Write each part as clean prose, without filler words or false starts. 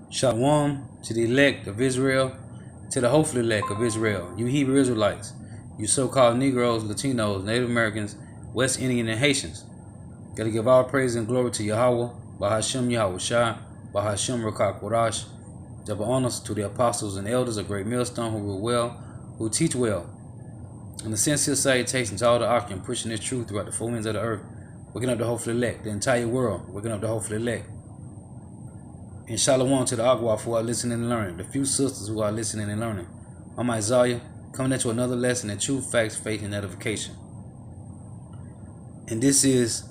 Shalom to the elect of Israel, to the hopeful elect of Israel, you Hebrew Israelites, you so-called Negroes, Latinos, Native Americans, West Indian, and Haitians. Gotta give all praise and glory to Yahweh, Bahashem Yahweh Shai, Bahashem Rakak Warash. Double honors to the apostles and elders of Great Millstone who rule well, who teach well. And the sincere salutation to all the Akim pushing this truth throughout the four winds of the earth, waking up the hopeful elect, the entire world, waking up the hopeful elect. And shalom to the Agua who are listening and learning, the few sisters who are listening and learning. I'm Isaiah, coming into another lesson in truth, facts, faith, and edification. And this is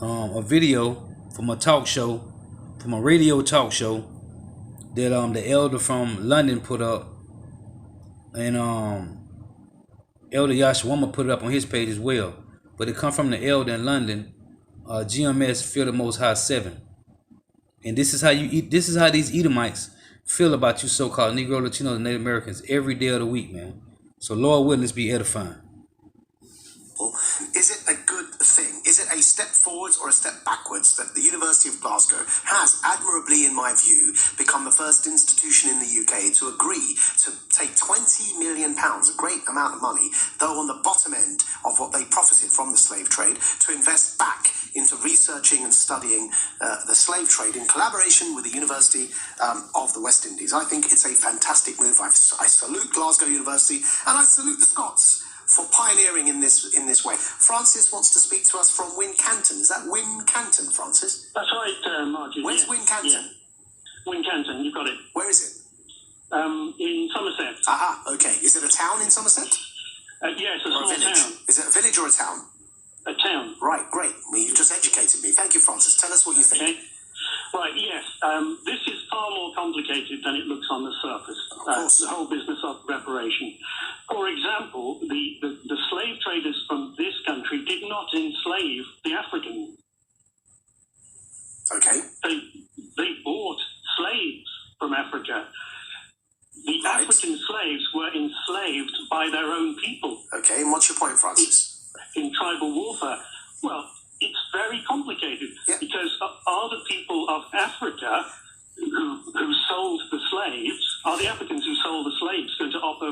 a video from a talk show, from a radio talk show that the elder from London put up, and Elder Yashawama put it up on his page as well. But it come from the elder in London, GMS Fear the Most High 7. And this is how these Edomites feel about you so-called Negro, Latinos, and Native Americans every day of the week, man. So Lord willing, let's be edifying. Is it a good thing? Is it a step forwards or a step backwards that the University of Glasgow has, admirably in my view, become the first institution in the UK to agree to take £20 million, a great amount of money, though on the bottom end of what they profited from the slave trade, to invest back into researching and studying the slave trade in collaboration with the University of the West Indies? I think it's a fantastic move. I salute Glasgow University and I salute the Scots for pioneering in this way. Francis wants to speak to us from Wincanton. Is that Wincanton, Francis? That's right, Martin. Where's Wincanton? Yeah. Wincanton, you've got it. Where is it? In Somerset. Aha, okay. Is it a town in Somerset? Yes, a or small a village? town. Is it a village or a town? A town. Right, great. Well, you've just educated me. Thank you, Francis. Tell us what you think. Okay. Right, yes. This is far more complicated than it looks on the surface. The whole business of reparation. For example, the slave traders from this country did not enslave the Africans. Okay. They bought slaves from Africa. The Right. African slaves were enslaved by their own people. Okay, and what's your point, Francis? In tribal warfare. Well, it's very complicated because are the people of Africa who sold the slaves, are the Africans who sold the slaves going to offer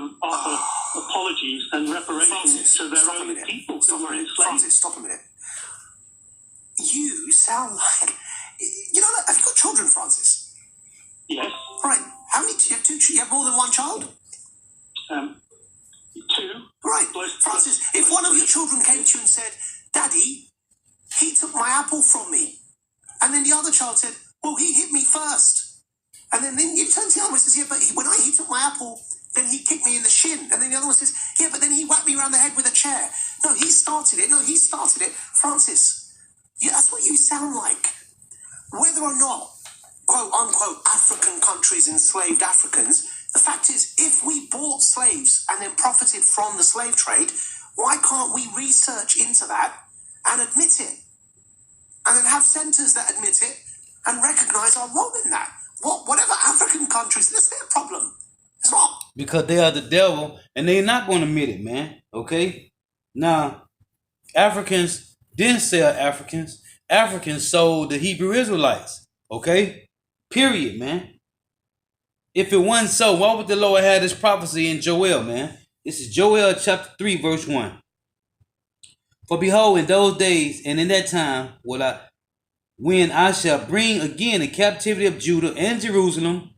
apologies and reparations Francis, to their stop a own minute. people Stop who a were minute. enslaved? Francis, stop a minute. You sound like... You know, have you got children, Francis? Yes. Right. How many... Do you have more than one child? Two. Right. Francis, if one of your children came to you and said, Daddy, he took my apple from me. And then the other child said, well, he hit me first. And then you turn to the other one and says, yeah, but when he took my apple, then he kicked me in the shin. And then the other one says, yeah, but then he whacked me around the head with a chair. No, he started it. Francis, that's what you sound like. Whether or not, quote unquote, African countries enslaved Africans, the fact is, if we bought slaves and then profited from the slave trade, why can't we research into that and admit it? And then have centres that admit it and recognise our role in that. Whatever African countries, that's their problem. It's not. Because they are the devil and they're not going to admit it, man. Okay? Now, Africans didn't sell Africans. Africans sold the Hebrew Israelites. Okay? Period, man. If it wasn't so, why would the Lord have this prophecy in Joel, man? This is Joel chapter 3, verse 1. For behold, in those days and in that time when I shall bring again the captivity of Judah and Jerusalem,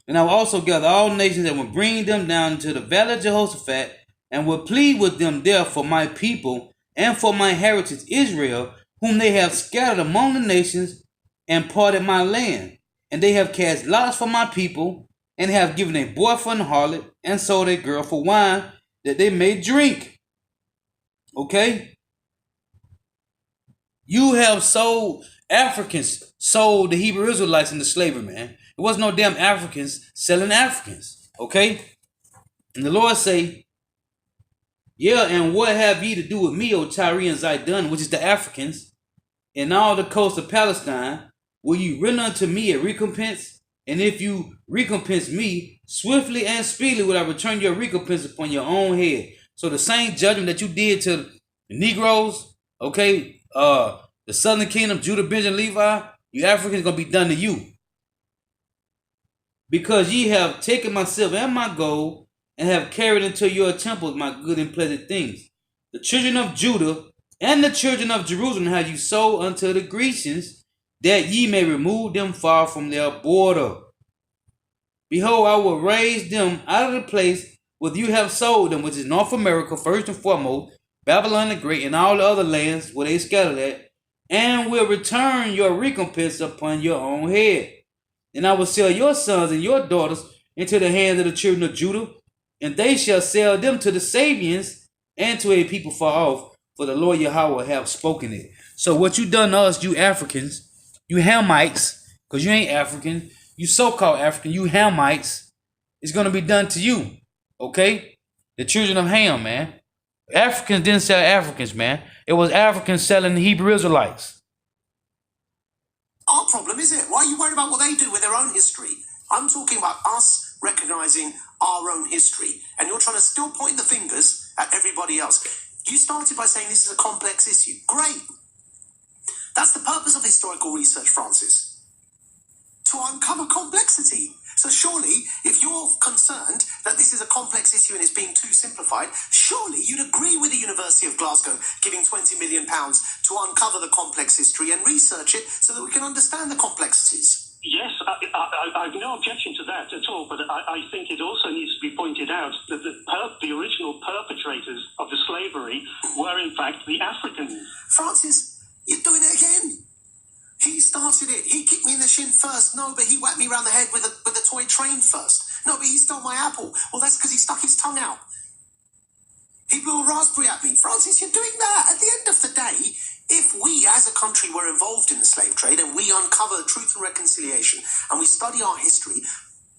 and I will also gather all nations and will bring them down into the valley of Jehoshaphat, and will plead with them there for my people and for my heritage Israel, whom they have scattered among the nations and parted my land. And they have cast lots for my people, and have given a boy for an harlot, and sold a girl for wine, that they may drink. Okay? You have sold Africans, sold the Hebrew Israelites into slavery, man. It wasn't no damn Africans selling Africans. Okay? And the Lord say, yeah, and what have ye to do with me, O Tyre and Zidon, which is the Africans, and all the coast of Palestine? Will you render unto me a recompense? And if you recompense me, swiftly and speedily will I return your recompense upon your own head. So the same judgment that you did to the Negroes, okay, the Southern Kingdom, Judah, Benjamin, Levi, you Africans gonna be done to you. because ye have taken my silver and my gold, and have carried into your temples my good and pleasant things. The children of Judah and the children of Jerusalem have you sold unto the Grecians, that ye may remove them far from their border. Behold, I will raise them out of the place where you have sold them, which is North America, first and foremost, Babylon the Great, and all the other lands where they scattered at, and will return your recompense upon your own head. And I will sell your sons and your daughters into the hands of the children of Judah, and they shall sell them to the Sabians and to a people far off, for the Lord Yahweh have spoken it. So what you done to us, you Africans, you Hamites, because you ain't African, you so-called African, you Hamites, it's going to be done to you, okay? The children of Ham, man. Africans didn't sell Africans, man. It was Africans selling the Hebrew Israelites. Our problem, is it? Why are you worried about what they do with their own history? I'm talking about us recognizing our own history, and you're trying to still point the fingers at everybody else. You started by saying this is a complex issue. Great. That's the purpose of historical research, Francis. To uncover complexity. So surely, if you're concerned that this is a complex issue and is being too simplified, surely you'd agree with the University of Glasgow giving £20 million to uncover the complex history and research it so that we can understand the complexities. Yes, I've no objection to that at all, but I think it also needs to be pointed out that the original perpetrators of the slavery were in fact the Africans. Francis, you're doing it again. He started it. He kicked me in the shin first. No, but he whacked me around the head with a toy train first. No, but he stole my apple. Well, that's because he stuck his tongue out. He blew a raspberry at me. Francis, you're doing that. At the end of the day, if we as a country were involved in the slave trade and we uncover truth and reconciliation and we study our history,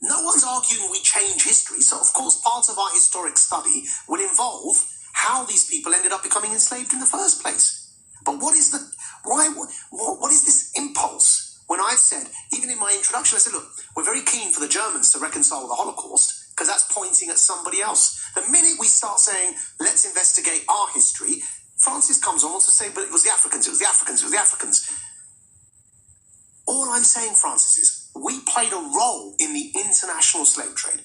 no one's arguing we change history. So, of course, part of our historic study will involve how these people ended up becoming enslaved in the first place. But what is this impulse? When I've said, even in my introduction, I said, look, we're very keen for the Germans to reconcile the Holocaust because that's pointing at somebody else. The minute we start saying, let's investigate our history, Francis comes on to say, but it was the Africans, it was the Africans, it was the Africans. All I'm saying, Francis, is we played a role in the international slave trade.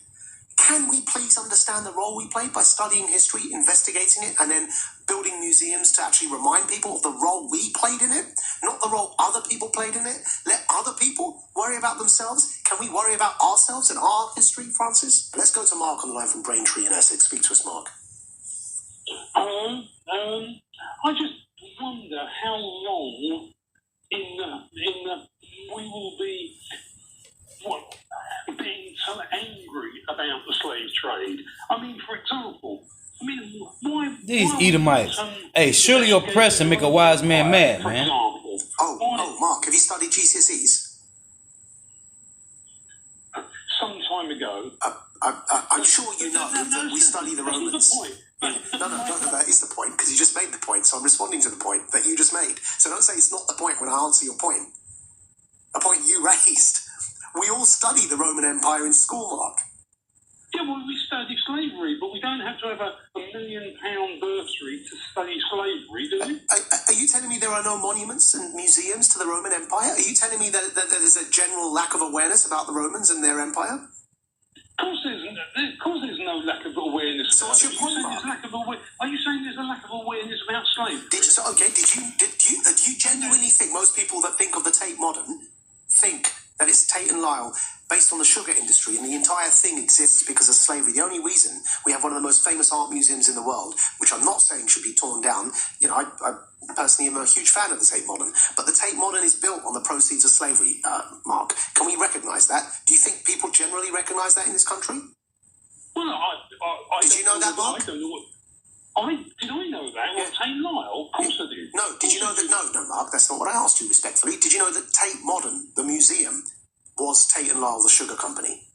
Can we please understand the role we played by studying history, investigating it, and then building museums to actually remind people of the role we played in it, not the role other people played in it? Let other people worry about themselves. Can we worry about ourselves and our history, Francis? Let's go to Mark on the line from Braintree in Essex. Speak to us, Mark. Hello. I just wonder how long we will be being so angry about the slave trade. I mean, for example, why these Edomites? Hey, surely oppress and make a wise man mad, man. Oh, Mark, have you studied GCSEs? Some time ago. I'm sure you know that we study the Romans. No, that is the point, because you just made the point, so I'm responding to the point that you just made. So don't say it's not the point when I answer your point. A point you raised. We all study the Roman Empire in school, Mark. Yeah, well, we study slavery, but we don't have to have a £1 million bursary to study slavery, do we? Are you telling me there are no monuments and museums to the Roman Empire? Are you telling me that there's a general lack of awareness about the Romans and their empire? Of course there's no lack of awareness. So what's your point, Mark? Are you saying there's a lack of awareness about slavery? Do you genuinely think most people that think of the Tate Modern think that it's Tate and Lyle based on the sugar industry and the entire thing exists because of slavery? The only reason we have one of the most famous art museums in the world, which I'm not saying should be torn down, I personally am a huge fan of the Tate Modern, but the Tate Modern is built on the proceeds of slavery, Mark. Can we recognise that? Do you think people generally recognise that in this country? Well, I did you know that, Mark? I don't know did I know that? Well, Tate Lyle? Of course I did. No, did you know that? No, Mark, that's not what I asked you respectfully. Did you know that Tate Modern, the museum, was Tate and Lyle, the sugar company?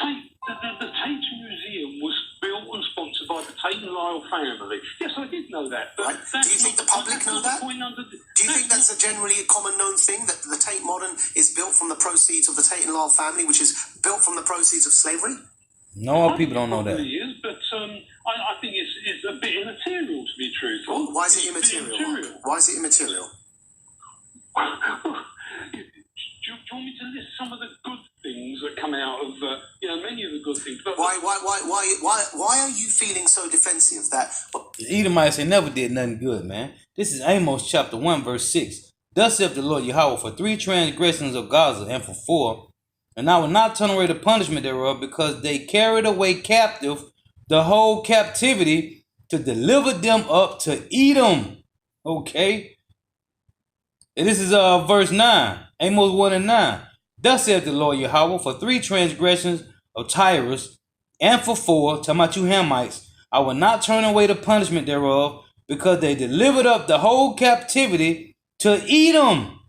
The Tate Museum was built and sponsored by the Tate and Lyle family. Yes, I did know that. But right. Do you think the public know that? Do you think that's a generally common known thing, that the Tate Modern is built from the proceeds of the Tate and Lyle family, which is built from the proceeds of slavery? No, people don't know that. It is, but I think it's a bit immaterial, to be truthful. Well, why is it immaterial? Why is it immaterial? Do you want me to list some of the good things that come out of Why are you feeling so defensive that? The Edomites, they never did nothing good, man. This is Amos chapter 1, verse 6. Thus saith the Lord Yahweh, for 3 transgressions of Gaza, and for 4, and I will not turn away the punishment thereof, because they carried away captive the whole captivity to deliver them up to Edom. Okay? And this is verse 9, Amos 1 and 9. Thus saith the Lord Yahweh, for 3 transgressions of Tyrus, and for 4, talking about you Hamites, I will not turn away the punishment thereof, because they delivered up the whole captivity to Edom,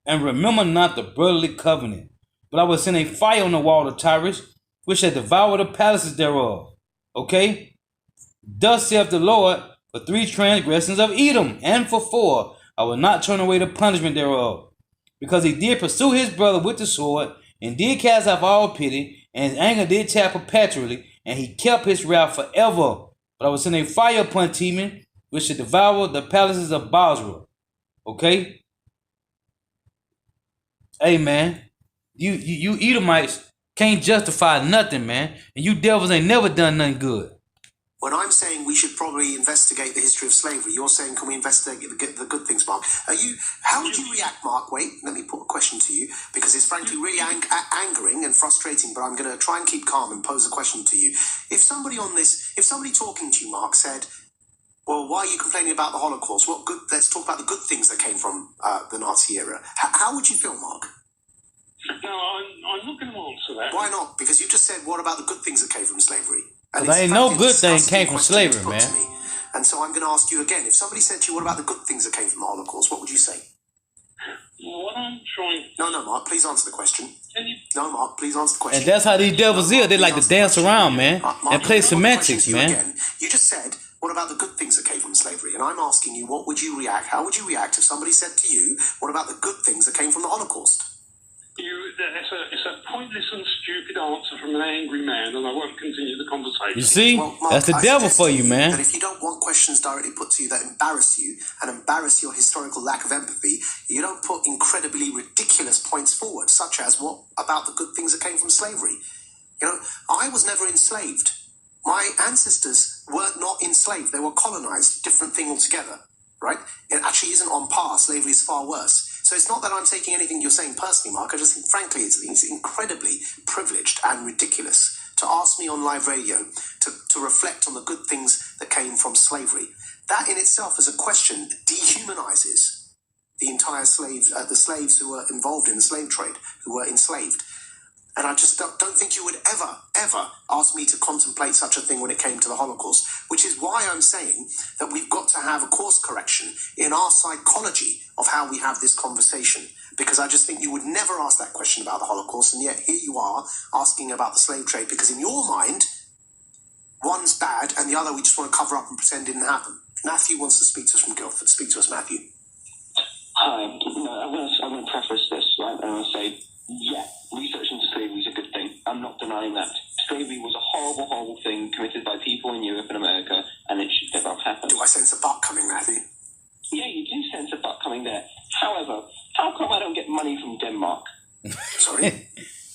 and remember not the brotherly covenant. But I will send a fire on the wall of Tyrus, which shall devour the palaces thereof. Okay? Thus saith the Lord, for 3 transgressions of Edom, and for 4, I will not turn away the punishment thereof. Because he did pursue his brother with the sword, and did cast off all pity, and his anger did tear perpetually, and he kept his wrath forever. But I will send a fire upon Teman, which should devour the palaces of Basra. Okay? Hey, man. You Edomites can't justify nothing, man. And you devils ain't never done nothing good. When I'm saying we should probably investigate the history of slavery, you're saying can we investigate the good things, Mark? How would you react, Mark? Wait, let me put a question to you, because it's frankly really angering and frustrating, but I'm going to try and keep calm and pose a question to you. If somebody talking to you, Mark, said, well, why are you complaining about the Holocaust? Let's talk about the good things that came from the Nazi era. How would you feel, Mark? No, I'm not going to answer that. Why not? Because you just said, what about the good things that came from slavery? And there ain't no good thing came from slavery, man. And so I'm going to ask you again. If somebody said to you, what about the good things that came from the Holocaust? What would you say? What I'm trying... No, Mark, please answer the question. Can you... No, Mark, please answer the question. And that's how these devils is. They like to dance around, man, and play semantics, man. You just said, what about the good things that came from slavery? And I'm asking you, what would you react? How would you react if somebody said to you, what about the good things that came from the Holocaust? It's a pointless and stupid answer from an angry man, and I won't continue the conversation. You see? Well, Mark, that's the devil for you, man. That if you don't want questions directly put to you that embarrass you and embarrass your historical lack of empathy, you don't put incredibly ridiculous points forward, such as what about the good things that came from slavery? You know, I was never enslaved. My ancestors were not enslaved. They were colonized. Different thing altogether, right? It actually isn't on par. Slavery is far worse. So it's not that I'm taking anything you're saying personally, Mark. I just think, frankly, it's incredibly privileged and ridiculous to ask me on live radio to reflect on the good things that came from slavery. That in itself as a question dehumanizes the entire the slaves who were involved in the slave trade, who were enslaved. And I just don't think you would ever ask me to contemplate such a thing when it came to the Holocaust, which is why I'm saying that we've got to have a course correction in our psychology of how we have this conversation. Because I just think you would never ask that question about the Holocaust, and yet here you are asking about the slave trade, because in your mind, one's bad and the other we just want to cover up and pretend didn't happen. Matthew wants to speak to us from Guildford. Speak to us, Matthew. Hi. I'm going to preface this, right? And I'll say, yeah, research into slavery is a good thing. I'm not denying that. Slavery was a horrible, horrible thing committed by people in Europe and America, and it should never have happened. Do I sense a butt coming, Matthew? Yeah, you do sense a butt coming there. However, how come I don't get money from Denmark? Sorry?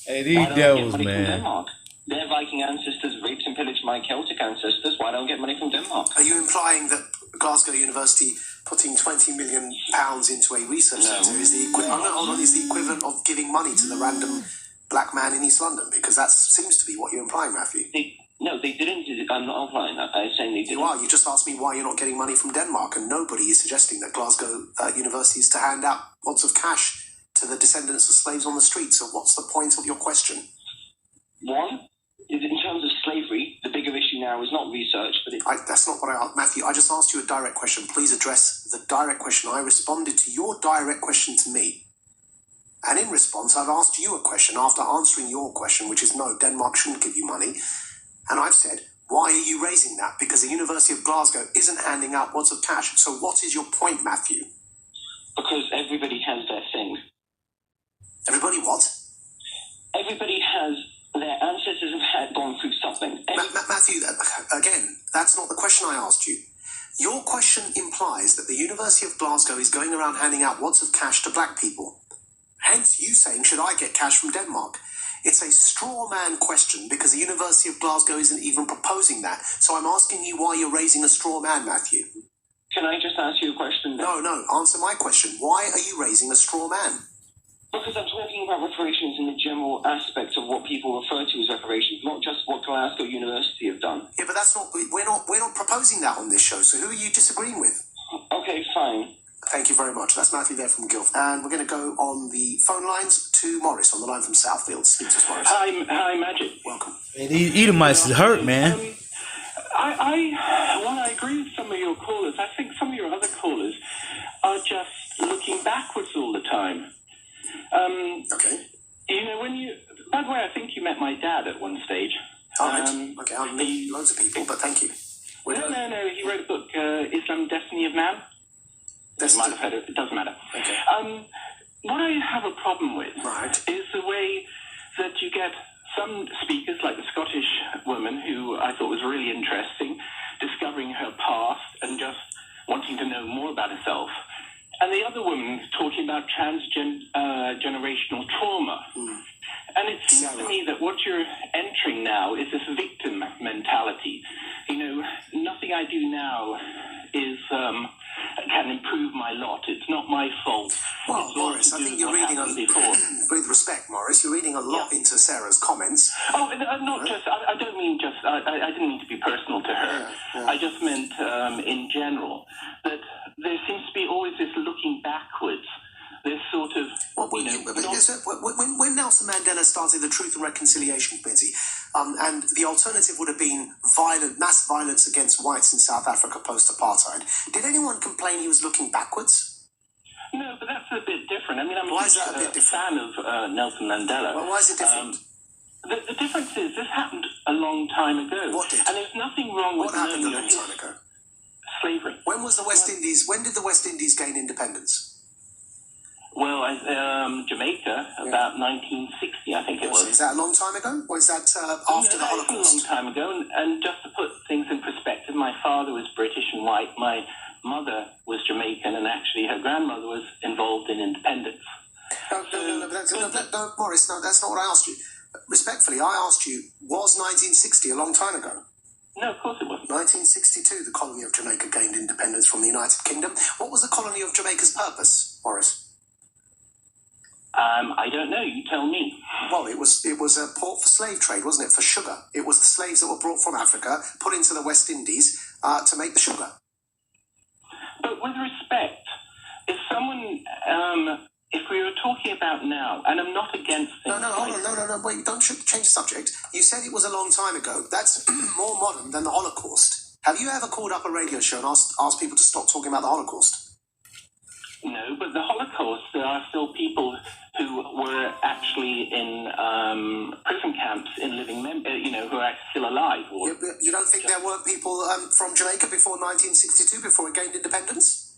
Hey, these devils, from man. Denmark? Their Viking ancestors raped and pillaged my Celtic ancestors. Why don't I get money from Denmark? Are you implying that Glasgow University putting £20 million into a research centre is the equivalent of giving money to the random black man in East London? Because that seems to be what you're implying, Matthew. They didn't. I'm not implying that. I'm saying they didn't. You are. You just asked me why you're not getting money from Denmark, and nobody is suggesting that Glasgow University is to hand out lots of cash to the descendants of slaves on the street. So what's the point of your question? One, in terms of slavery, the bigger issue now is not research, but that's not what I asked, Matthew. I just asked you a direct question. Please address the direct question. I responded to your direct question to me. And in response, I've asked you a question after answering your question, which is no, Denmark shouldn't give you money. And I've said, why are you raising that? Because the University of Glasgow isn't handing out wads of cash. So what is your point, Matthew? Because everybody has their thing. Everybody what? Everybody has... Their ancestors have gone through something. Matthew, again, that's not the question I asked you. Your question implies that the University of Glasgow is going around handing out wads of cash to black people. Hence, you saying, should I get cash from Denmark? It's a straw man question because the University of Glasgow isn't even proposing that. So I'm asking you why you're raising a straw man, Matthew. Can I just ask you a question then? No, answer my question. Why are you raising a straw man? Because I'm talking about reparations in the general aspect of what people refer to as reparations, not just what Glasgow University have done. Yeah, but that's not. We're not proposing that on this show. So who are you disagreeing with? Okay, fine. Thank you very much. That's Matthew there from Guildford. And we're going to go on the phone lines to Morris on the line from Southfield. Speak to us, Morris. Hi, Magic. Welcome. Hey, these Edomites is hurt, man. I agree with some of your callers. I think some of your other callers are just looking backwards all the time. Okay. You know, by the way, I think you met my dad at one stage. All right. Okay, I've met loads of people, but thank you. No. He wrote a book, Islam, Destiny of Man. Might have heard it. It doesn't matter. Okay. What I have a problem with Right. is the way that you get some speakers, like the Scottish woman, who I thought was really interesting, discovering her past and just wanting to know more about herself. And the other woman talking about transgenerational trauma. And it seems to me that what you're entering now is this victim mentality. You know, nothing I do now is can improve my lot. It's not my fault. Well, Morris, I think you're reading with respect, Morris, you're reading a lot into Sarah's comments. Oh, not just. I don't mean just. I didn't mean to be personal to her. Yeah. I just meant in general that there seems to be always this looking backwards. This sort of. When Nelson Mandela started the Truth and Reconciliation Committee, and the alternative would have been mass violence against whites in South Africa post-apartheid, did anyone complain he was looking backwards? No, but that's a bit different. I mean, I'm Why is that a a bit different? fan of Nelson Mandela. Well, why is it different? The difference is this happened a long time ago. What did? And there's nothing wrong with What happened a knowing long your time ago? slavery. When was the West Indies? When did the West Indies gain independence? Well, Jamaica, about 1960, I think it was. Is that a long time ago, or is that after the It was a long Holocaust? time ago. And just to put things in perspective, my father was British and white. My mother was Jamaican, and actually her grandmother was involved in independence. No, Morris, no, that's not what I asked you. Respectfully, I asked you, was 1960 a long time ago? No, of course it wasn't. 1962, the colony of Jamaica gained independence from the United Kingdom. What was the colony of Jamaica's purpose, Morris? I don't know. You tell me. Well, it was a port for slave trade, wasn't it? For sugar. It was the slaves that were brought from Africa, put into the West Indies to make the sugar. But with respect, if someone, if we were talking about now, and I'm not against things No, wait, don't change the subject. You said it was a long time ago. That's more modern than the Holocaust. Have you ever called up a radio show and asked people to stop talking about the Holocaust? No, but the Holocaust, there are still people who were actually in prison camps in living who are still alive. You don't think there weren't people from Jamaica before 1962, before it gained independence?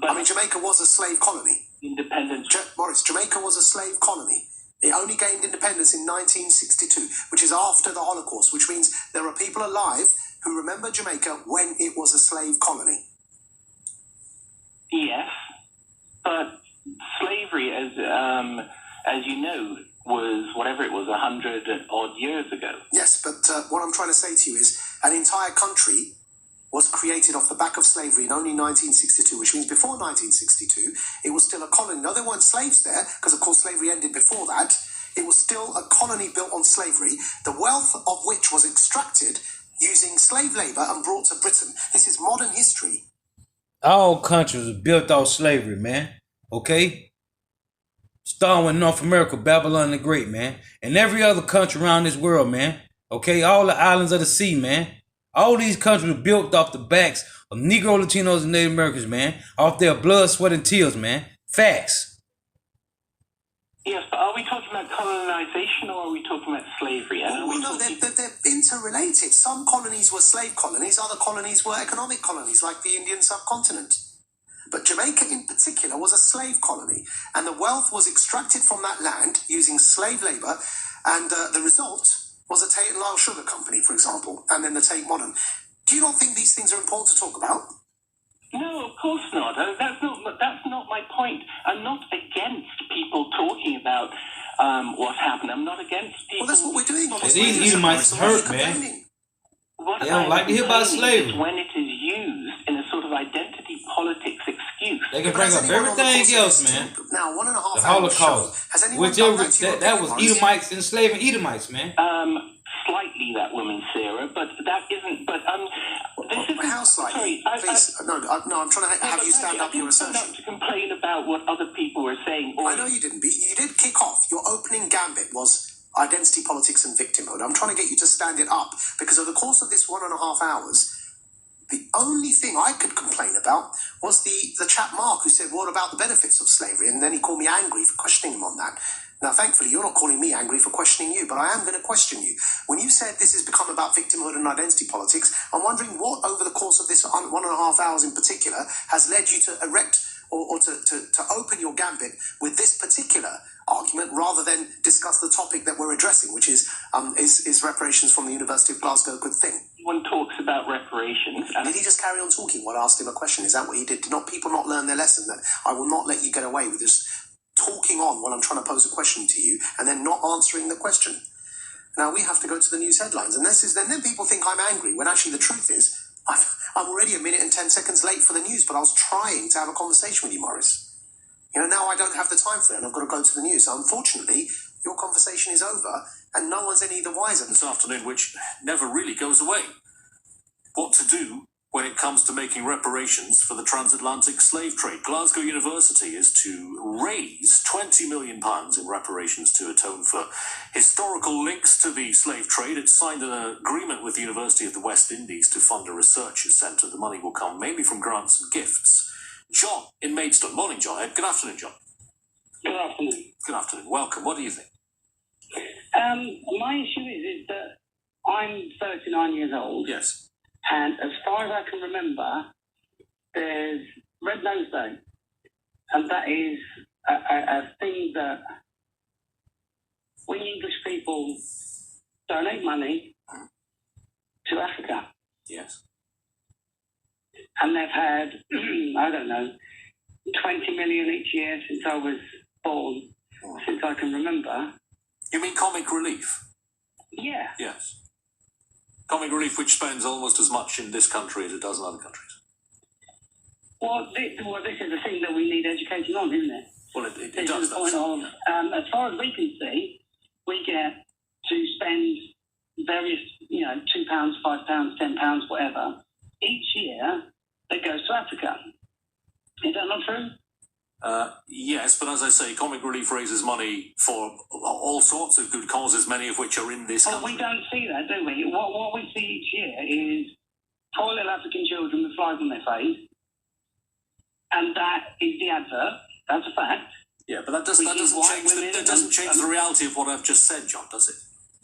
But I mean, Jamaica was a slave colony. Independence. Morris, Jamaica was a slave colony. It only gained independence in 1962, which is after the Holocaust, which means there are people alive who remember Jamaica when it was a slave colony. Yes, but slavery, as you know, was whatever it was, 100 odd years ago. Yes, but what I'm trying to say to you is an entire country was created off the back of slavery in only 1962, which means before 1962, it was still a colony. No, there weren't slaves there, because of course slavery ended before that. It was still a colony built on slavery, the wealth of which was extracted using slave labor and brought to Britain. This is modern history. All countries are built off slavery, man. Okay? Starting with North America, Babylon the Great, man. And every other country around this world, man. Okay? All the islands of the sea, man. All these countries were built off the backs of Negro, Latinos, and Native Americans, man. Off their blood, sweat, and tears, man. Facts. Yes, but are we talking about colonization or are we talking about slavery? They're interrelated. Some colonies were slave colonies, other colonies were economic colonies, like the Indian subcontinent. But Jamaica in particular was a slave colony, and the wealth was extracted from that land using slave labor, and the result was the Tate and Lyle Sugar Company, for example, and then the Tate Modern. Do you not think these things are important to talk about? No, of course not. That's not my point. I'm not against people talking about what happened. I'm not against people. Well, that's what we're doing. These Edomites hurt, man. What They don't like to hear about slavery. when it is used in a sort of identity politics excuse. They can bring up everything else, man. Now, 1.5 The hours show. Holocaust. Has anyone Whichever done that to you, that was Morris? Edomites enslaving Edomites, man. Slightly that woman, Sarah, but that isn't. But this is How slightly? Sorry, Please, no, I'm trying to have you stand up your I didn't assertion. to complain about what other people were saying. Or I know you didn't, but you did kick off. Your opening gambit was identity politics and victimhood. I'm trying to get you to stand it up because over the course of this 1.5 hours, the only thing I could complain about was the chap Mark who said, what about the benefits of slavery? And then he called me angry for questioning him on that. Now, thankfully, you're not calling me angry for questioning you, but I am going to question you. When you said this has become about victimhood and identity politics, I'm wondering what, over the course of this 1.5 hours in particular, has led you to erect or to open your gambit with this particular argument rather than discuss the topic that we're addressing, which is reparations from the University of Glasgow a good thing? one talks about reparations, and Did he just carry on talking while I asked him a question? Is that what he did? Did not people not learn their lesson that I will not let you get away with just talking on while I'm trying to pose a question to you and then not answering the question? Now we have to go to the news headlines, and then people think I'm angry when actually the truth is I'm already 1 minute and 10 seconds late for the news, but I was trying to have a conversation with you, Morris. You know, now I don't have the time for it and I've got to go to the news. So unfortunately, your conversation is over and no one's any the wiser. This afternoon, which never really goes away. What to do when it comes to making reparations for the transatlantic slave trade. Glasgow University is to raise £20 million in reparations to atone for historical links to the slave trade. It's signed an agreement with the University of the West Indies to fund a research centre. The money will come mainly from grants and gifts. John in Maidstone. Morning, John. Good afternoon, John. Good afternoon. Good afternoon. Welcome. What do you think? My issue is that I'm 39 years old. Yes. And as far as I can remember, there's Red Nose Day. And that is a thing that we English people donate money to Africa. Yes. And they've had, I don't know, 20 million each year since I was born, since I can remember. You mean Comic Relief? Yeah. Yes. Comic Relief, which spends almost as much in this country as it does in other countries. Well, this is the thing that we need educating on, isn't it? Well, it This does. is the point of, as far as we can see, we get to spend various, £2, £5, £10, whatever, each year that goes to Africa. Is that not true? Yes, but as I say, Comic Relief raises money for all sorts of good causes, many of which are in this But country. we don't see that, do we? What we see each year is poor little African children with flies on their face, and that is the advert. That's a fact. Yeah, but that doesn't change the reality of what I've just said, John, does it?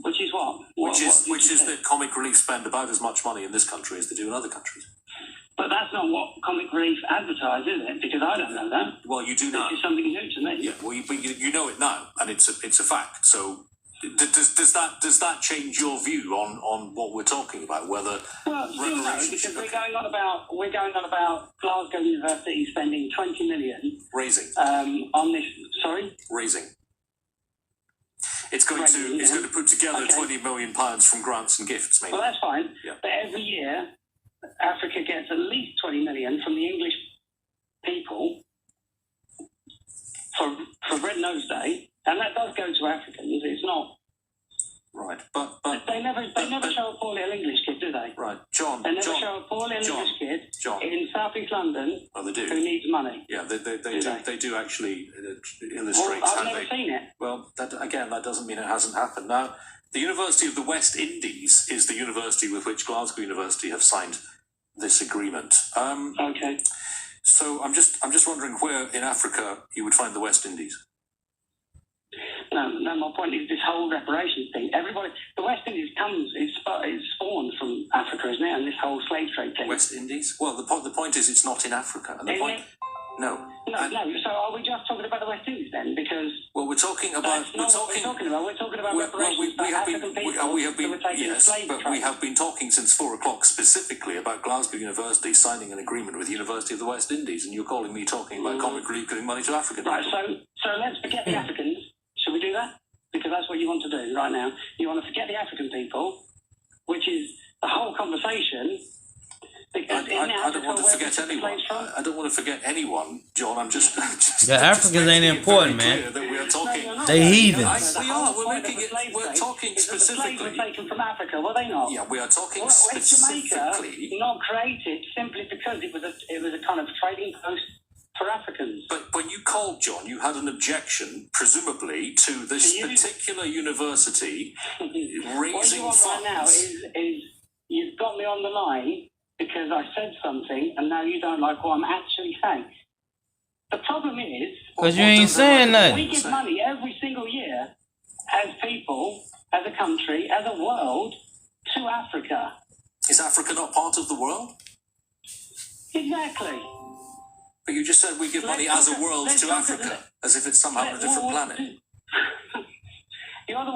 Which is what? Which is What did you say? that Comic Relief spend about as much money in this country as they do in other countries. But that's not what Comic Relief advertise, is it? Because I don't know that. Well, you do know. This is something new to me. Yeah, well, you know it now, and it's a fact. So, does that change your view on what we're talking about? Whether Well, still no, reparations because should we're going on about Glasgow University spending 20 million raising. on this. Sorry. Raising. It's going to put together £20 million from grants and gifts, maybe. Well, that's fine. Yeah. But every year, Africa gets at least 20 million from the English people for Red Nose Day, and that does go to Africans. It's not Right, but they never show a poor little English kid, do they? right, John. They never show a poor little John, English kid John. in South East London Well, they do. who needs money. Yeah, they do actually illustrate Well, I've how never they. seen it. Well, that doesn't mean it hasn't happened. Now, the University of the West Indies is the university with which Glasgow University have signed this agreement. Okay. So I'm just wondering where in Africa you would find the West Indies. No, my point is this whole reparations thing. Everybody, the West Indies is spawned from Africa, isn't it? And this whole slave trade thing. West Indies? Well, the point is it's not in Africa. And the Isn't point, it? no. No. So are we just talking about the West Indies then? Because Well, we're talking about that's not what we're talking about. We're talking about reparations we have been, African people we have who been, were taken yes, slave but trade. we have been talking since 4 o'clock specifically about Glasgow University signing an agreement with the University of the West Indies, and you're calling me talking about comic relief giving money to African Right, people. so let's forget the Africans. Should we do that? Because that's what you want to do right now. You want to forget the African people, which is the whole conversation. Because I don't want to forget anyone. I don't want to forget anyone, John. I'm just The Africans ain't important, man. that we are talking. They heathens. We are. We're making it. We're talking The slaves specifically. were taken from Africa, were they not? Yeah, we are talking Well, is Jamaica specifically. not created simply because it was a kind of trading post for Africans? But when you called, John, you had an objection, presumably, to this particular university What you raising want funds. right now is you've got me on the line because I said something and now you don't like what I'm actually saying. The problem is... Because you ain't saying we nothing. give money every single year as people, as a country, as a world, to Africa. Is Africa not part of the world? Exactly. But you just said we give money as a world to Africa, as if it's somehow a different planet. You're the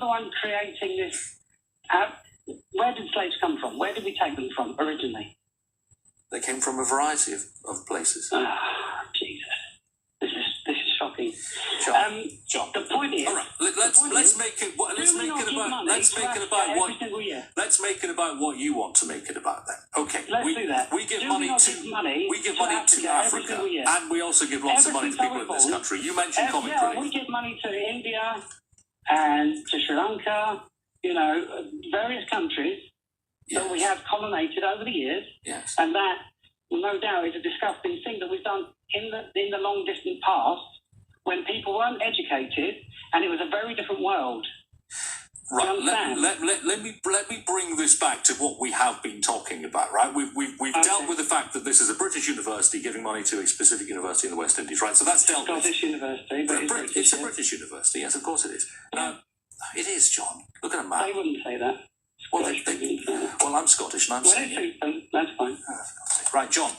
one creating this. Where did slaves come from? Where did we take them from originally? They came from a variety of places. Jesus, this is shocking. John. The point is, all right. Let's make it about what you want to make it about. Then, okay. Let's do that. We give Do money we not to give money to every single Africa, year? and we also give lots of money to people in this country. You mentioned comic relief. We give money to India and to Sri Lanka. Various countries that we have colonized over the years, Yes. and that, no doubt, is a disgusting thing that we've done in the long distant past when people weren't educated and it was a very different world. Right. Do you understand? Let me bring this back to what we have been talking about. Right. We've dealt with the fact that this is a British university giving money to a specific university in the West Indies. Right. So that's dealt with. Scottish University, but It's a British university. Yes, of course it is. Now, it is, John. Look at a map. They wouldn't say that. Well, I'm Scottish, and I'm saying it. That's fine. Right, John.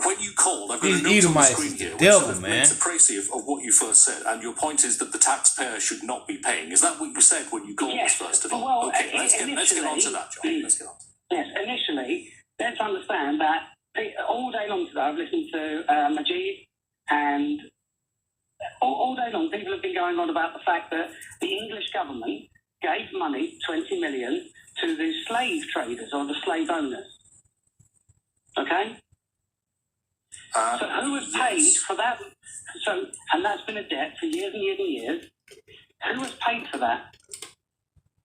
When you called, I've got These a note on the Edomites screen is here, the which devil, sort of man. makes a précis of what you first said, and your point is that the taxpayer should not be paying. Is that what you said when you called us first of all? Well, okay, let's get on to that, John. Let's get on. Yes, initially, let's understand that all day long today I've listened to Majid, and all day long people have been going on about the fact that the English government gave money, 20 million, to the slave traders or the slave owners. Okay? So who has paid for that? And that's been a debt for years and years and years. Who has paid for that?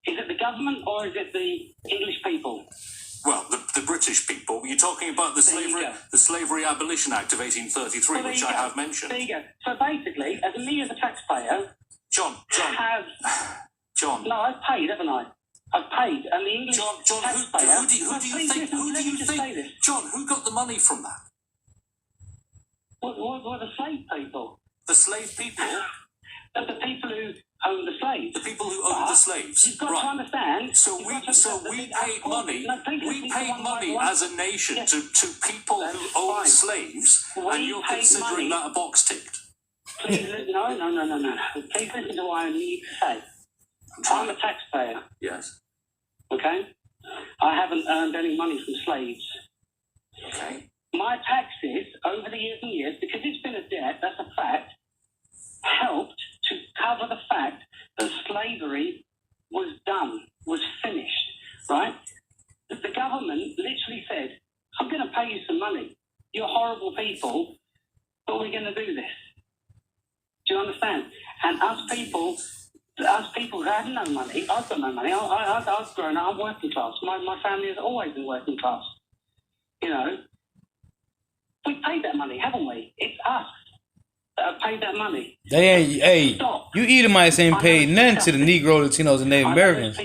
Is it the government or is it the English people? Well, the British people. You're talking about the Slavery Abolition Act of 1833, which I have mentioned. There you go. So basically, as me as a taxpayer, John. No, I've paid, haven't I? I've paid, and the English John, taxpayer... who do you think? John, who got the money from that? What the slave people? The slave people? The people who own the slaves. The people who own the slaves. You've got to understand... So we paid money. We paid money as a nation to people who own slaves, and you're considering that a box ticked. Please, no. Please listen to what I need to say. I'm a taxpayer. Yes. Okay? I haven't earned any money from slaves. Okay. My taxes over the years and years, because it's been a debt, that's a fact, helped to cover the fact that slavery was done, was finished, right? The government literally said, I'm going to pay you some money. You're horrible people, but we're going to do this. Do you understand? And us people who had no money, I've got no money, I've grown up, I'm working class. My family has always been working class. We paid that money, haven't we? It's us that have paid that money. They ain't, you Edomites ain't paid nothing to the Negro, Latinos, and Native Americans.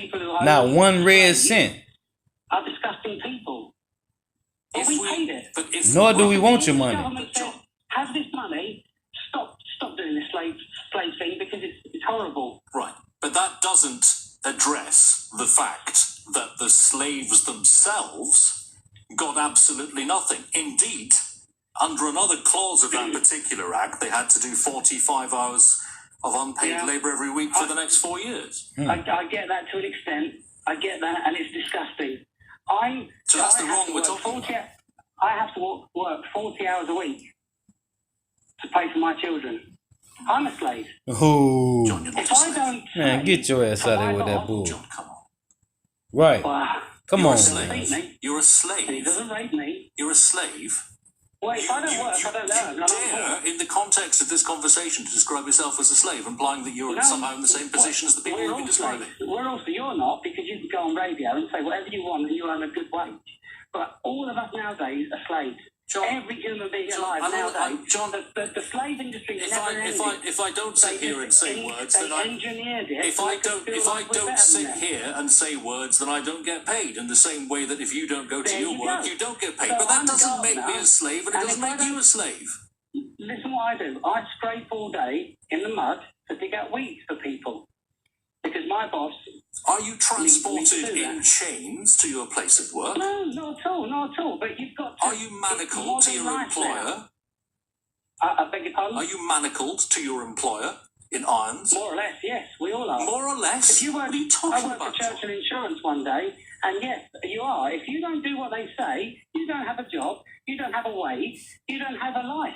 Not one red cent. Are disgusting people. But we paid it. Nor do we want your money. The government said, have this money, stop doing this slave thing because it's horrible. Right. But that doesn't address the fact that the slaves themselves got absolutely nothing. Indeed, under another clause of that particular act, they had to do 45 hours of unpaid Yeah. labour every week for the next 4 years. I get that to an extent. I get that, and it's disgusting. So that's the I have wrong to we're work talking 40 about. I have to work 40 hours a week to pay for my children. I'm a slave. Oh, John, you're not If a I slave. don't man, get your ass for out of my there with that boss, bull. John, come on. Right. well, Come You're on, a he slave. man. doesn't beat me, You're a and he slave. doesn't rape me. You're a slave. Well, if I don't work, I don't earn. You and I'm dare, in the context of this conversation, to describe yourself as a slave, implying that you're No, somehow in the same position as the people we're you've all been describing. slaves. We're also, you're not, because you can go on radio and say whatever you want and you earn a good wage. But all of us nowadays are slaves. John, Every human being John, alive nowadays. John, the slave industry is if never I don't sit here and say words, then I engineered it. if to I make us don't feel if like I we're don't better sit than them. here and say words, then I don't get paid. In the same way that if you don't go to There your you work, go. you don't get paid. So But that I'm a doesn't make me gardener, a slave, and it and doesn't if I make you don't- a slave. Listen what I do. I scrape all day in the mud to dig out weeds for people. Because my boss... Are you transported do in that. chains to your place of work? No, not at all, not at all. But you've got to... Are you manacled to your modern life now. employer? I beg your pardon? Are you manacled to your employer in irons? More or less, yes. We all are. More or less? If you What work, are you I talking worked about? for Churchill Insurance one day, and yes, you are. If you don't do what they say, you don't have a job, you don't have a wage, you don't have a life.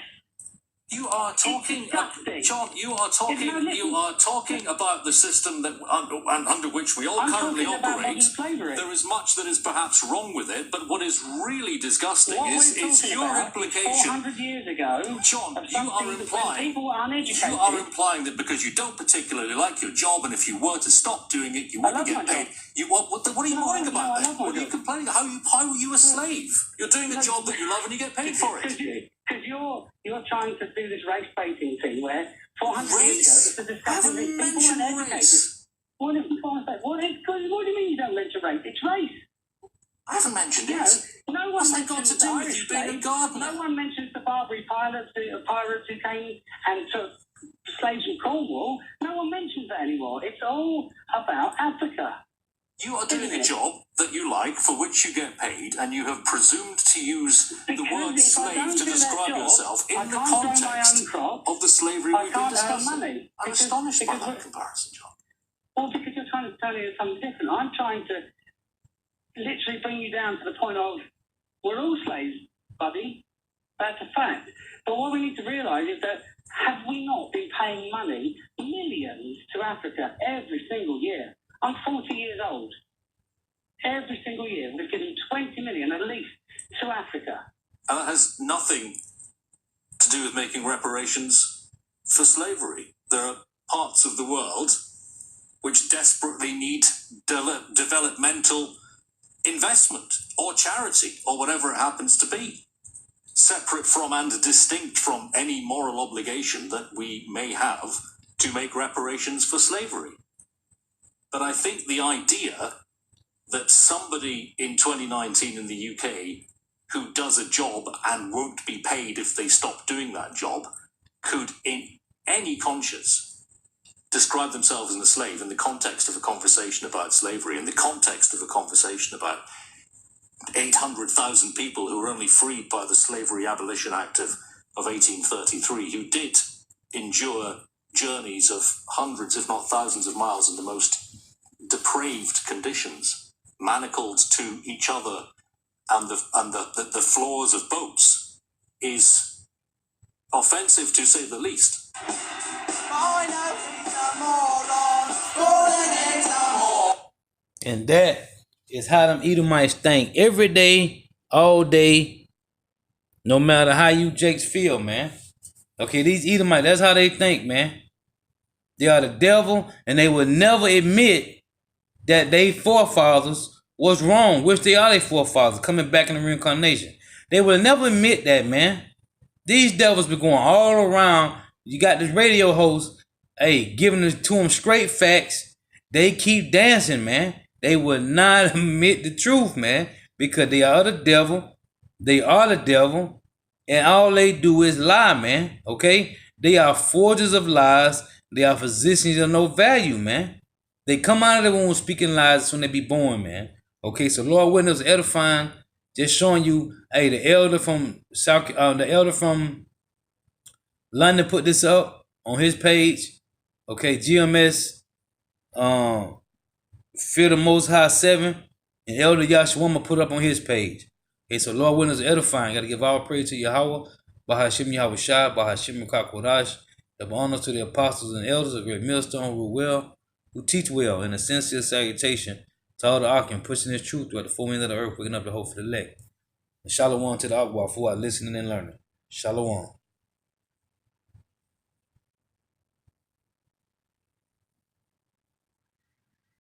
You are talking, disgusting. John. You are talking. No, listen. You are talking about the system that under which we all I'm currently talking about modern operate. slavery. There is much that is perhaps wrong with it, but what is really disgusting What is we're talking your about implication. 400 years ago, John, of you something are that when implying. people were uneducated. You are implying that because you don't particularly like your job, and if you were to stop doing it, you I wouldn't love get my paid. job. What are you No, worrying no, about I then? love my What are you job. complaining? How are you a slave? You're doing a job that you love and you get paid for it. Because you're trying to do this race baiting thing where 400 years ago, it's a I discussion haven't that people mentioned weren't educated. race. What do you mean you don't mention race? It's race. I haven't mentioned You know, it. no one What's that got mentions to do the with Irish you being a slaves. gardener? No one mentions the Barbary pirates who came and took slaves from Cornwall. No one mentions that anymore. It's all about Africa. You are doing a job that you like, for which you get paid, and you have presumed to use the Because word if I slave don't to do that describe job, yourself I in the can't grow my context own crop. of the slavery I we've been can't earn discussing. money. I'm Because- astonished by because that we're- comparison, John. Well, because you're trying to tell me something different. I'm trying to literally bring you down to the point of we're all slaves, buddy. That's a fact. But what we need to realise is that have we not been paying money, millions, to Africa every single year? I'm 40 years old. Every single year, we've given 20 million at least to Africa. And that has nothing to do with making reparations for slavery. There are parts of the world which desperately need developmental investment or charity or whatever it happens to be, separate from and distinct from any moral obligation that we may have to make reparations for slavery. But I think the idea that somebody in 2019 in the UK who does a job and won't be paid if they stop doing that job could, in any conscience, describe themselves as a slave in the context of a conversation about slavery, in the context of a conversation about 800,000 people who were only freed by the Slavery Abolition Act of 1833, who did endure journeys of hundreds, if not thousands of miles in the most depraved conditions, manacled to each other and the floors of boats, is offensive to say the least. And that is how them Edomites think every day, all day, no matter how you Jakes feel, man. Okay, these Edomites, that's how they think, man. They are the devil, and they will never admit that they forefathers was wrong, which they are their forefathers, coming back in the reincarnation. They will never admit that, man. These devils be going all around. You got this radio host, hey, giving it to them straight facts. They keep dancing, man. They will not admit the truth, man, because they are the devil. They are the devil, and all they do is lie, man. Okay? They are forgers of lies. They are physicians of no value, man. They come out of the womb speaking lies when they be born, man. Okay, so Lord Witness edifying, just showing you, hey, the elder from London put this up on his page. Okay, GMS, Fear the Most High 7, and Elder Yashawama put up on his page. Okay, so Lord willing is edifying. Got to give all praise to Yahweh, Bahashim Yahweh Shai, Bahashim Kakodash. Give honor to the apostles and elders of Great Millstone who rule well, who teach well, and a sincere salutation to all the Akim, pushing this truth throughout the 4 winds of the earth, waking up the hope for the elect. And shalom to the Akbar for our listening and learning. Shalom.